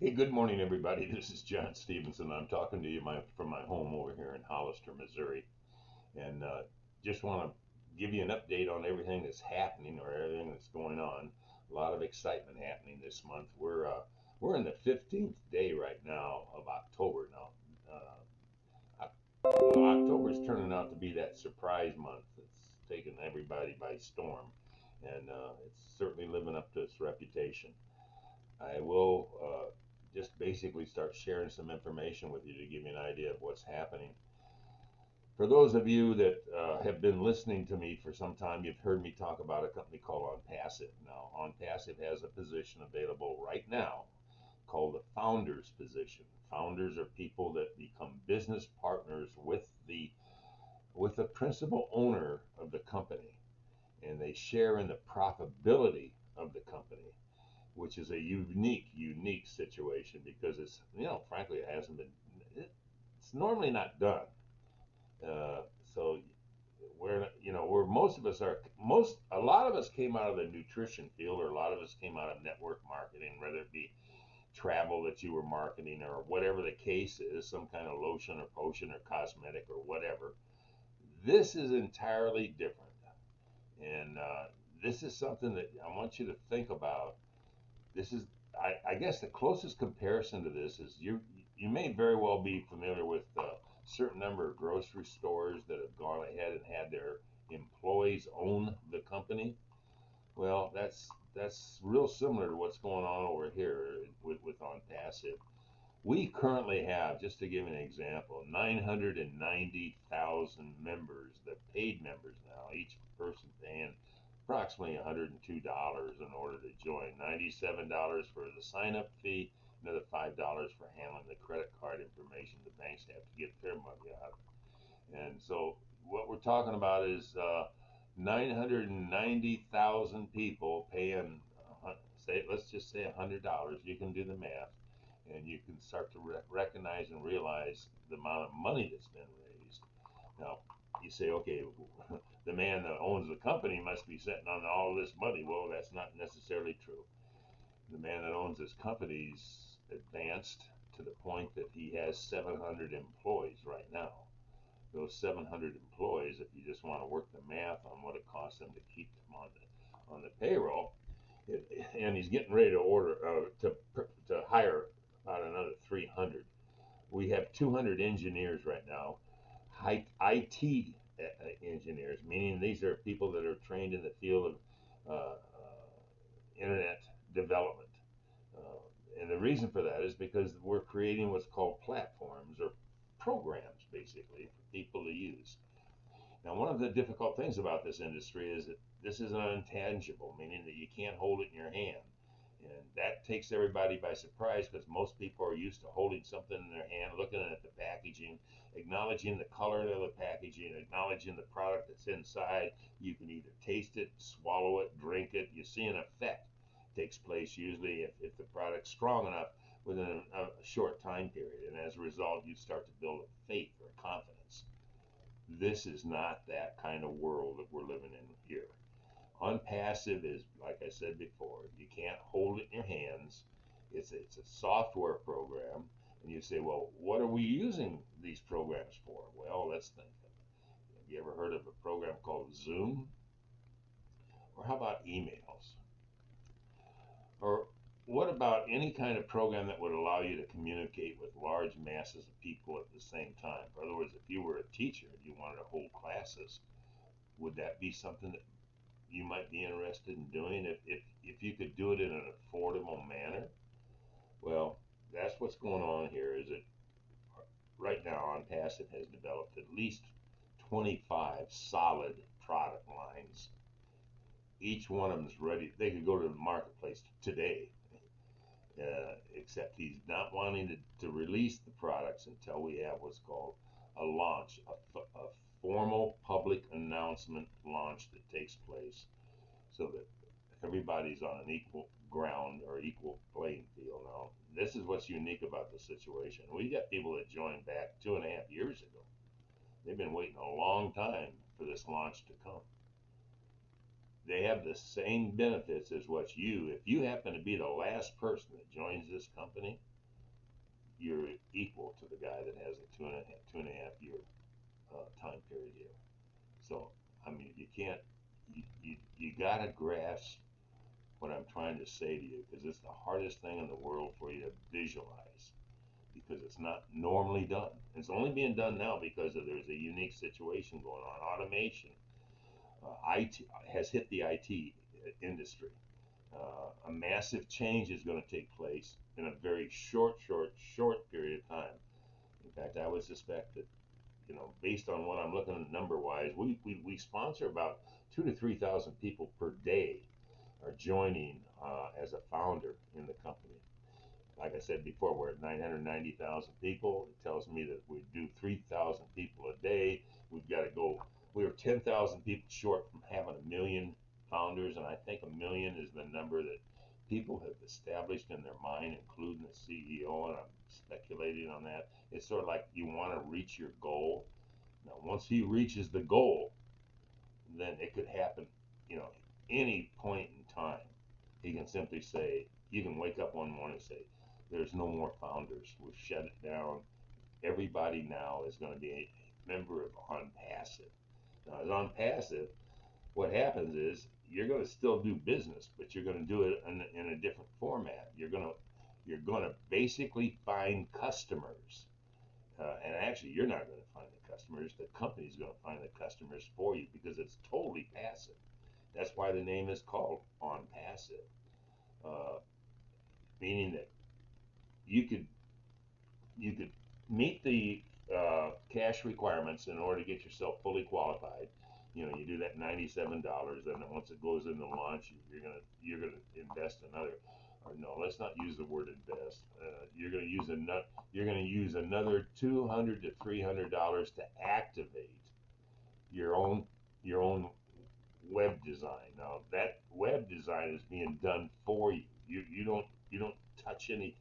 Hey, good morning, everybody. This is John Stevenson. I'm talking to you from my home over here in Hollister, Missouri, and just want to give you an update on everything that's happening or everything that's going on. A lot of excitement happening this month. We're in the 15th day right now of October now. October's turning out to be that surprise month. It's taken everybody by storm, and it's certainly living up to its reputation. I will just basically start sharing some information with you to give you an idea of what's happening. For those of you that have been listening to me for some time, you've heard me talk about a company called OnPassive. Now, OnPassive has a position available right now called the founder's position. Founders are people that become business partners with the principal owner of the company, and they share in the profitability of the company, which is a unique situation because frankly, it hasn't been, it's normally not done. So where most of us are, a lot of us came out of the nutrition field, or a lot of us came out of network marketing, whether it be travel that you were marketing or whatever the case is, some kind of lotion or potion or cosmetic or whatever. This is entirely different. And this is something that I want you to think about. This is, I guess, the closest comparison to this is you may very well be familiar with a certain number of grocery stores that have gone ahead and had their employees own the company. Well, that's real similar to what's going on over here with OnPassive. We currently have, just to give an example, 990,000 members, the paid members now, each person paying approximately $102 in order to join. $97 for the sign up fee, another $5 for handling the credit card information the banks have to get their money out. And so what we're talking about is 990,000 people paying, say, let's just say $100. You can do the math, and you can start to recognize and realize the amount of money that's been raised. Now, you say, okay, the man that owns the company must be sitting on all this money. Well, that's not necessarily true. The man that owns this company's advanced to the point that he has 700 employees right now. Those 700 employees, if you just want to work the math on what it costs them to keep them on the payroll, and he's getting ready to order to hire about another 300. We have 200 engineers right now, IT engineers, meaning these are people that are trained in the field of internet development. And the reason for that is because we're creating what's called platforms or programs, basically, for people to use. Now, one of the difficult things about this industry is that this is an intangible, meaning that you can't hold it in your hand. And that takes everybody by surprise because most people are used to holding something in their hand, looking at the packaging, acknowledging the color of the packaging, acknowledging the product that's inside. You can either taste it, swallow it, drink it. You see an effect takes place usually if the product's strong enough within a short time period. And as a result, you start to build a faith or confidence. This is not that kind of world that we're living in here. OnPassive is, like I said before, you can't hold it in your hands. It's a software program, and you say, well, what are we using these programs for? Well, let's think. Have you ever heard of a program called Zoom? Or how about emails? Or what about any kind of program that would allow you to communicate with large masses of people at the same time? In other words, if you were a teacher and you wanted to hold classes, would that be something that you might be interested in doing if you could do it in an affordable manner? Well, that's what's going on here. Is that right now OnPassive has developed at least 25 solid product lines. Each one of them is ready. They could go to the marketplace today, except he's not wanting to release the products until we have what's called a launch, a formal public announcement launch that takes place so that everybody's on an equal ground or equal playing field. Now, this is what's unique about the situation. We got people that joined back 2.5 years ago. They've been waiting a long time for this launch to come. they have the same benefits as what you. If you happen to be the last person that joins this company, you're equal to the guy that has a two and a half year time period here. So I mean, you can't. You gotta grasp what I'm trying to say to you because it's the hardest thing in the world for you to visualize because it's not normally done. It's only being done now because there's a unique situation going on. Automation, IT has hit the IT industry. A massive change is going to take place in a very short period of time. In fact, I would suspect that, based on what I'm looking at number wise, we sponsor about 2 to 3 thousand people per day are joining as a founder in the company. Like I said before, we're at 990,000 people. It tells me that we do 3,000 people a day. We've got to go. We were 10,000 people short from having a million founders, and I think a million is the number that people have established in their mind, including the CEO. And I'm speculating on that. It's sort of like you want to reach your goal. Now, once he reaches the goal, then it could happen, you know, any point in time. He can simply say, you can wake up one morning and say, there's no more founders. We've shut it down. Everybody now is going to be a member of OnPassive. Now, as OnPassive, what happens is you're going to still do business, but you're going to do it in a different format. You're going to basically find customers, and actually, you're not going to find the customers. The company's going to find the customers for you because it's totally passive. That's why the name is called OnPassive, uh, meaning that you could you could meet the cash requirements in order to get yourself fully qualified. You do that $97, and then once it goes into launch, you're gonna invest another. Or no, let's not use the word invest. You're gonna use another $200 to $300 to activate your own your own web design. Now that web design is being done for you. You don't touch anything.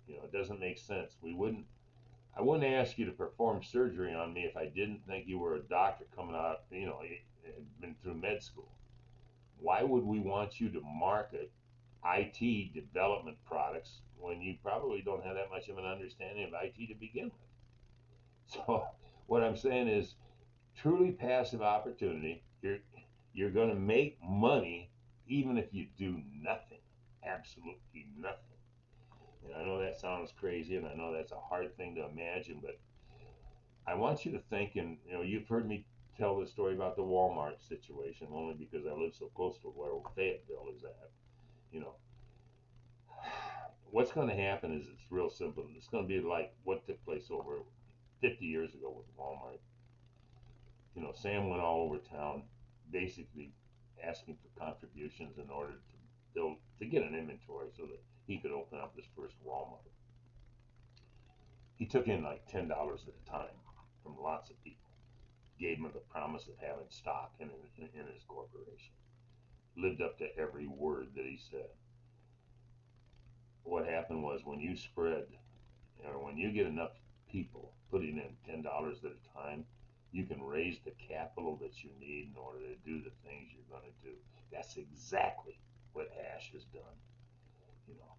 It doesn't make sense. I wouldn't ask you to perform surgery on me if I didn't think you were a doctor coming out, had been through med school. Why would we want you to market IT development products when you probably don't have that much of an understanding of IT to begin with? So what I'm saying is truly passive opportunity. You're going to make money even if you do nothing, absolutely nothing. And I know that sounds crazy, and I know that's a hard thing to imagine, but I want you to think, and you've heard me tell the story about the Walmart situation only because I live so close to where Fayetteville is at. You know, what's going to happen is it's real simple. It's going to be like what took place over 50 years ago with Walmart. Sam went all over town, basically asking for contributions in order to get an inventory so that he could open up his first Walmart. He took in like $10 at a time from lots of people. Gave him the promise of having stock in his corporation. Lived up to every word that he said. What happened was when you spread, or when you get enough people putting in $10 at a time, you can raise the capital that you need in order to do the things you're going to do. That's exactly what Ash has done. You know,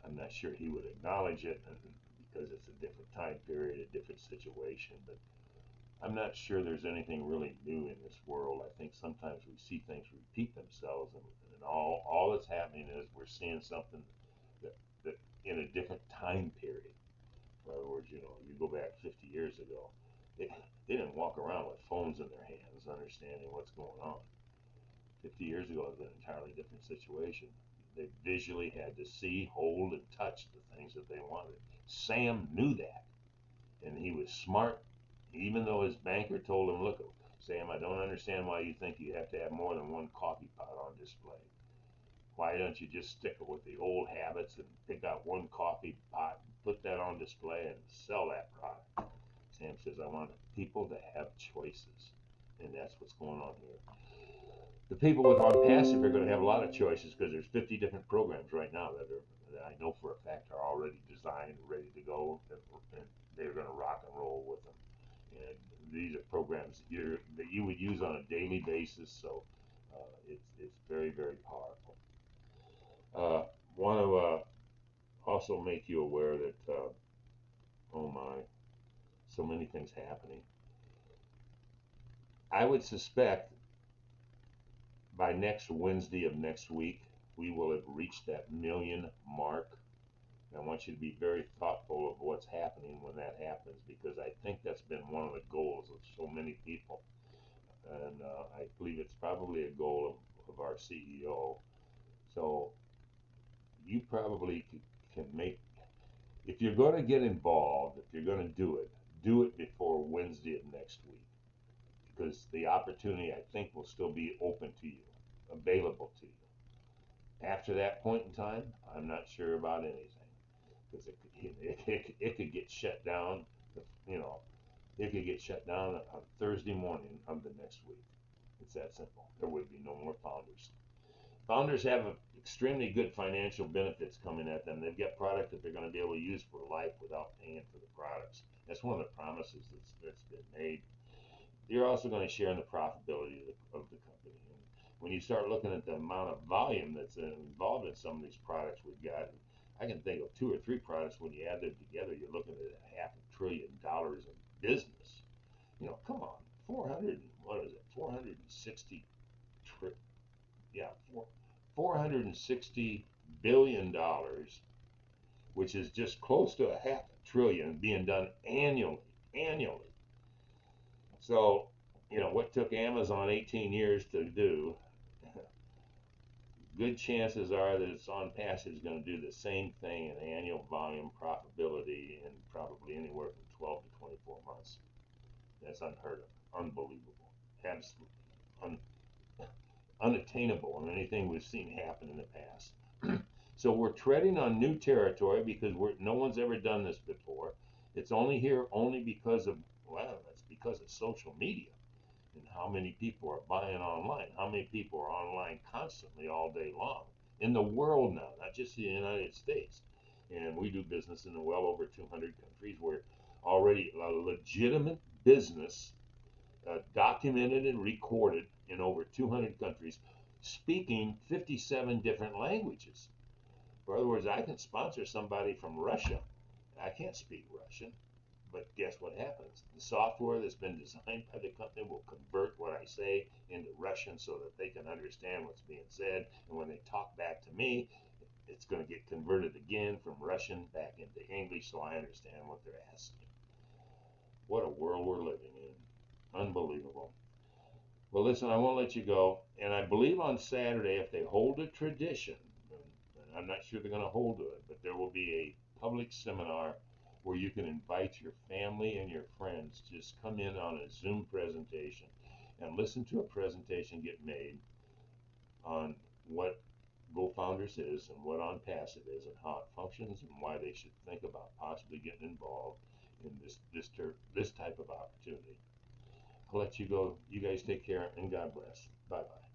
I'm not sure he would acknowledge it because it's a different time period, a different situation, but I'm not sure there's anything really new in this world. I think sometimes we see things repeat themselves, and all that's happening is we're seeing something that in a different time period. In other words, you go back 50 years ago, they, they didn't walk around with phones in their hands, understanding what's going on. 50 years ago, it was an entirely different situation. They visually had to see, hold, and touch the things that they wanted. Sam knew that, and he was smart, even though his banker told him, "Look, Sam, I don't understand why you think you have to have more than one coffee pot on display. Why don't you just stick with the old habits and pick out one coffee pot, put that on display, and sell that product?" Sam says, "I want people to have choices." And that's what's going on here. The people with OnPassive are going to have a lot of choices because there's 50 different programs right now that I know for a fact are already designed, ready to go, and they're going to rock and roll with them. And these are programs that you would use on a daily basis. So It's very, very powerful. Want to also make you aware that oh my, so many things happening. I would suspect by next Wednesday of next week, we will have reached that million mark. And I want you to be very thoughtful of what's happening when that happens, because I think that's been one of the goals of so many people. And I believe it's probably a goal of our CEO. So you probably can make, if you're going to get involved, if you're going to do it before Wednesday of next week, because the opportunity, I think, will still be open to you, available to you. After that point in time, I'm not sure about anything, because it could get shut down. You know, it could get shut down on Thursday morning of the next week. It's that simple. There would be no more founders. Founders have extremely good financial benefits coming at them. They've got product that they're going to be able to use for life without paying for the products. That's one of the promises that's been made. You're also going to share in the profitability of the company. And when you start looking at the amount of volume that's involved in some of these products we've got, I can think of two or three products. When you add them together, you're looking at $500 billion in business. Come on, 400. What is it? 460 tri- yeah, 460 billion dollars, which is just close to a half a trillion being done annually. Annually. So, what took Amazon 18 years to do, good chances are that it's on passage going to do the same thing in annual volume profitability in probably anywhere from 12 to 24 months. That's unheard of, unbelievable, absolutely unattainable in anything we've seen happen in the past. So we're treading on new territory because no one's ever done this before. It's only here only because of, well, that's because of social media and how many people are buying online, how many people are online constantly all day long in the world now, not just the United States. And we do business in well over 200 countries where already a legitimate business, documented and recorded in over 200 countries, speaking 57 different languages. In other words, I can sponsor somebody from Russia. I can't speak Russian, but guess what happens? The software that's been designed by the company will convert what I say into Russian so that they can understand what's being said. And when they talk back to me, it's going to get converted again from Russian back into English so I understand what they're asking. What a world we're living in. Unbelievable. Well, listen, I won't let you go. And I believe on Saturday, if they hold a tradition, and I'm not sure they're going to hold to it, but there will be a public seminar where you can invite your family and your friends. Just come in on a Zoom presentation and listen to a presentation get made on what GoFounders is and what OnPassive is and how it functions and why they should think about possibly getting involved in this type of opportunity. I'll let you go. You guys take care and God bless. Bye bye.